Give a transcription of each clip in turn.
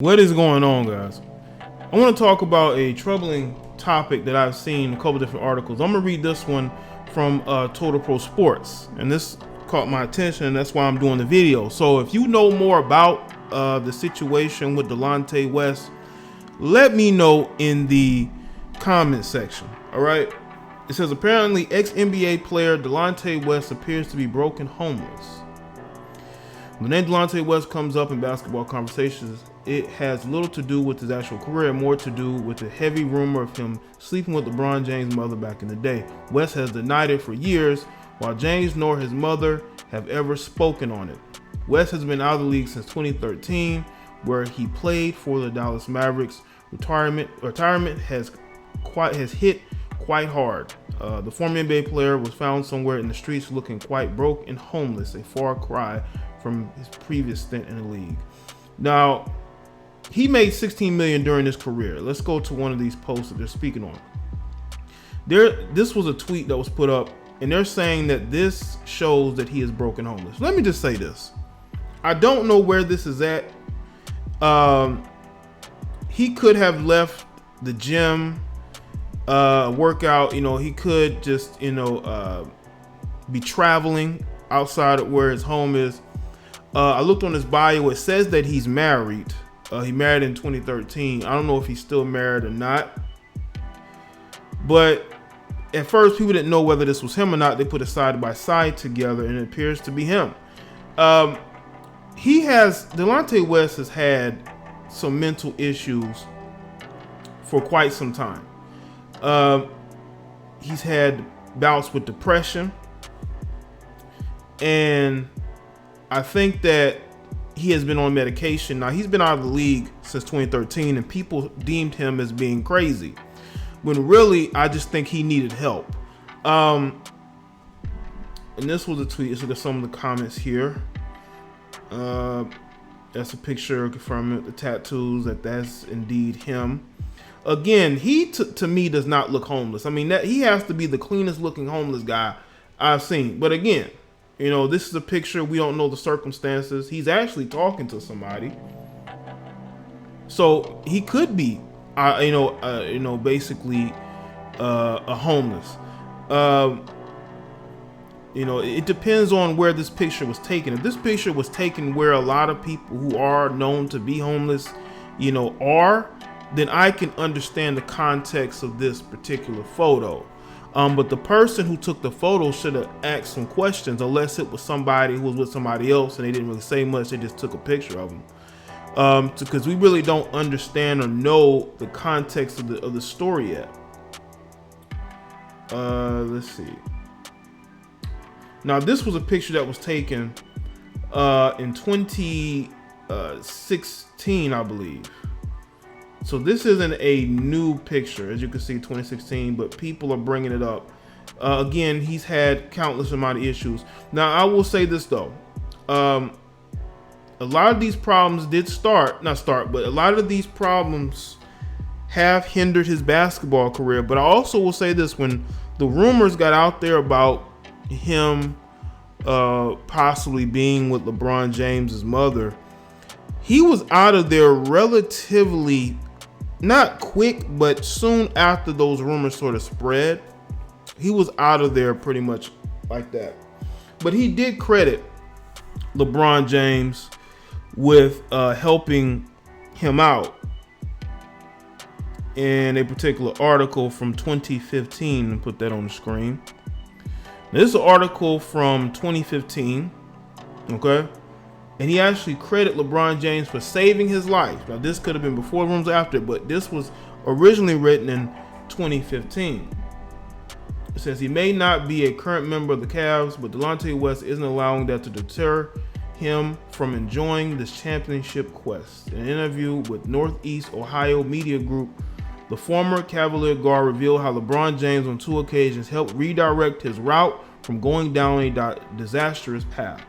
What is going on, guys? I want to talk about a troubling topic that I've seen in a couple different articles. I'm gonna read this one from Total Pro Sports, and this caught my attention, and that's why I'm doing the video. So if you know more about the situation with Delonte West, let me know in the comment section. All right. It says apparently ex-NBA player Delonte West appears to be broken homeless. When the name Delonte West comes up in basketball conversations, it has little to do with his actual career and more to do with the heavy rumor of him sleeping with LeBron James' mother back in the day. West has denied it for years, while James nor his mother have ever spoken on it. West has been out of the league since 2013, where he played for the Dallas Mavericks. Retirement has hit quite hard. The former NBA player was found somewhere in the streets looking quite broke and homeless, a far cry from his previous stint in the league. Now, he made $16 million during his career. Let's go to one of these posts that they're speaking on. This was a tweet that was put up, and they're saying that this shows that he is broken homeless. Let me just say this. I don't know where this is at. He could have left the gym, workout. He could just, be traveling outside of where his home is. I looked on his bio. It says that he's married. He married in 2013. I don't know if he's still married or not. But at first, people didn't know whether this was him or not. They put it side by side together, and it appears to be him. Delonte West has had some mental issues for quite some time. He's had bouts with depression, and I think that he has been on medication. Now, he's been out of the league since 2013, and people deemed him as being crazy, when really, I just think he needed help. And this was a tweet. So there's some of the comments here. That's a picture confirming the tattoos that's indeed him. Again, he to me does not look homeless. I mean, he has to be the cleanest looking homeless guy I've seen. But again, this is a picture. We don't know the circumstances. He's actually talking to somebody, so he could be, basically, a homeless. It depends on where this picture was taken. If this picture was taken where a lot of people who are known to be homeless, are, then I can understand the context of this particular photo. But the person who took the photo should have asked some questions, unless it was somebody who was with somebody else and they didn't really say much. They just took a picture of him. Because we really don't understand or know the context of the story yet. Let's see. Now, this was a picture that was taken in 2016, I believe. So this isn't a new picture, as you can see, 2016, but people are bringing it up. Again, he's had countless amount of issues. Now, I will say this, though. A lot of these problems but a lot of these problems have hindered his basketball career. But I also will say this, when the rumors got out there about him possibly being with LeBron James's mother, he was out of there relatively, not quick, but soon after those rumors sort of spread. He was out of there pretty much like that. But he did credit LeBron James with helping him out in a particular article from 2015, and put that on the screen. Now, this is an article from 2015, okay? And he actually credited LeBron James for saving his life. Now, this could have been before rooms after, but this was originally written in 2015. It says he may not be a current member of the Cavs, but Delonte West isn't allowing that to deter him from enjoying this championship quest. In an interview with Northeast Ohio Media Group, the former Cavalier guard revealed how LeBron James on 2 occasions helped redirect his route from going down a disastrous path.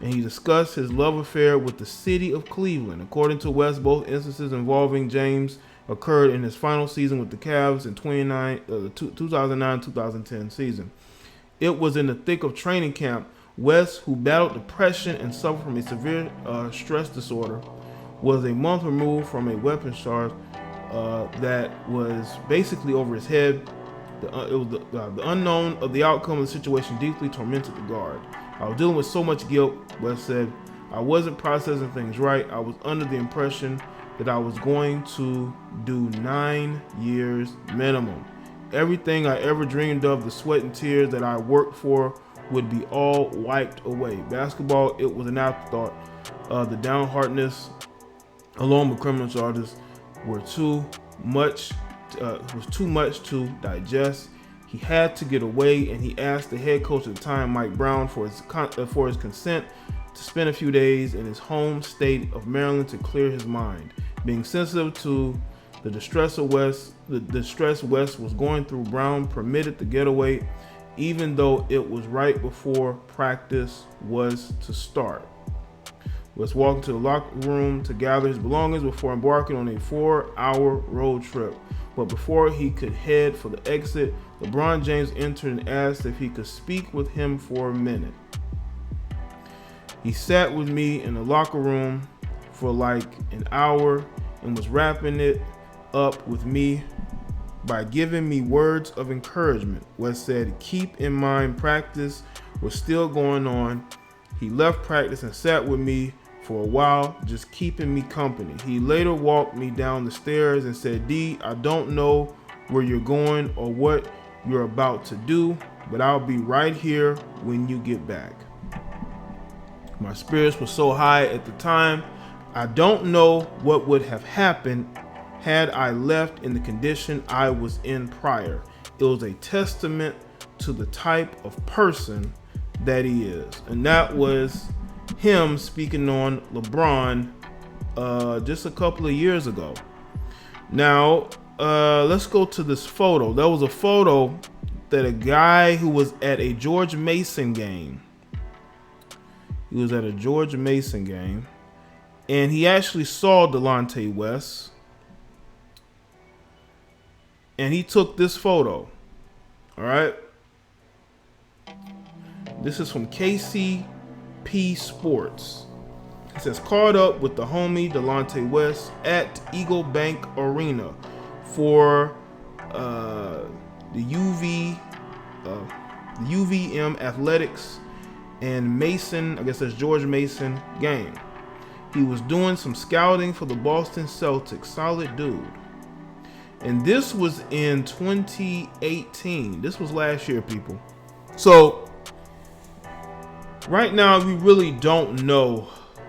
And he discussed his love affair with the city of Cleveland. According to West, both instances involving James occurred in his final season with the Cavs in 2009-2010 season. It was in the thick of training camp. West, who battled depression and suffered from a severe stress disorder, was a month removed from a weapons charge that was basically over his head. The unknown of the outcome of the situation deeply tormented the guard. I was dealing with so much guilt. West said, I wasn't processing things right. I was under the impression that I was going to do 9 years minimum. Everything I ever dreamed of, the sweat and tears that I worked for, would be all wiped away. Basketball, it was an afterthought. The downheartedness, along with criminal charges, was too much to digest. He had to get away, and he asked the head coach at the time, Mike Brown, for his consent to spend a few days in his home state of Maryland to clear his mind. Being sensitive to the distress West was going through, Brown permitted the getaway, even though it was right before practice was to start. West walked into the locker room to gather his belongings before embarking on a 4-hour road trip. But before he could head for the exit, LeBron James entered and asked if he could speak with him for a minute. He sat with me in the locker room for like an hour and was wrapping it up with me by giving me words of encouragement. West said, keep in mind practice was still going on. He left practice and sat with me for a while, just keeping me company. He later walked me down the stairs and said, D, I don't know where you're going or what you're about to do, but I'll be right here when you get back. My spirits were so high at the time, I don't know what would have happened had I left in the condition I was in prior. It was a testament to the type of person that he is. And that was him speaking on LeBron just a couple of years ago. Now, let's go to this photo. That was a photo that a guy who was at a George Mason game. He was at a George Mason game, and he actually saw Delonte West, and he took this photo. All right. This is from KCP Sports. It says, caught up with the homie Delonte West at Eagle Bank Arena for the UVM Athletics and Mason, I guess that's George Mason game. He was doing some scouting for the Boston Celtics. Solid dude. And this was in 2018. This was last year, people. So right now, we really don't know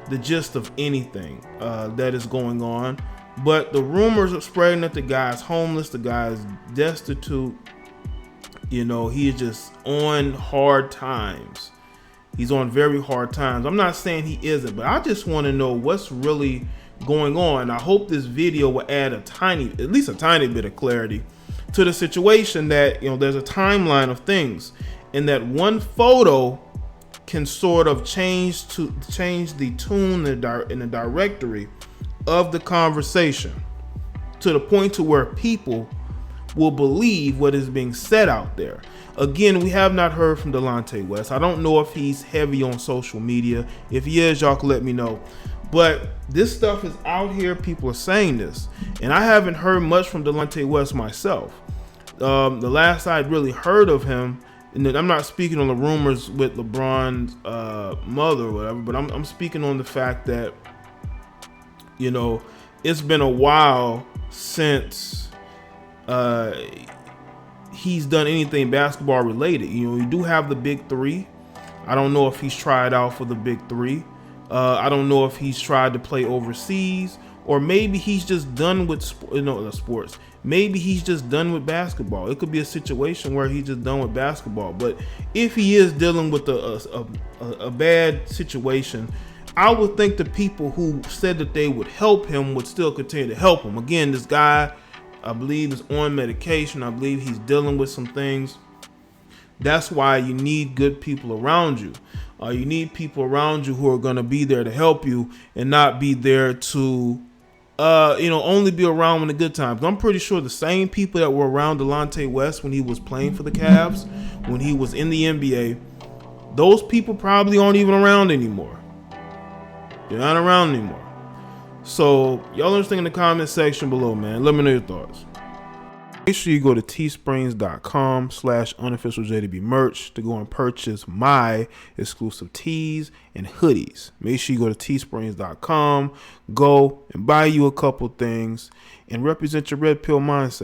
the gist of anything that is going on. But the rumors are spreading that the guy's homeless, the guy's destitute. You know, he is just on hard times. He's on very hard times. I'm not saying he isn't, but I just want to know what's really going on. I hope this video will add at least a tiny bit of clarity to the situation, that, you know, there's a timeline of things, and that one photo can sort of change the tune in the directory of the conversation to the point to where people will believe what is being said out there. Again, we have not heard from Delonte West. I don't know if he's heavy on social media. If he is, y'all can let me know. But this stuff is out here. People are saying this. And I haven't heard much from Delonte West myself. The last I'd really heard of him, and I'm not speaking on the rumors with LeBron's mother or whatever, but I'm speaking on the fact that, you know, it's been a while since he's done anything basketball related. You know, you do have the big three. I don't know if he's tried out for the big three. I don't know if he's tried to play overseas, or maybe he's just done with sports. Maybe he's just done with basketball. It could be a situation where he's just done with basketball. But if he is dealing with a bad situation, I would think the people who said that they would help him would still continue to help him. Again, this guy, I believe, is on medication. I believe he's dealing with some things. That's why you need good people around you. You need people around you who are going to be there to help you and not be there to, only be around when the good times. I'm pretty sure the same people that were around Delonte West when he was playing for the Cavs, when he was in the NBA, those people probably aren't even around anymore. They're not around anymore. So y'all understand in the comment section below, man. Let me know your thoughts. Make sure you go to teesprings.com/unofficialjdb merch to go and purchase my exclusive tees and hoodies. Make sure you go to teesprings.com, go and buy you a couple things and represent your red pill mindset.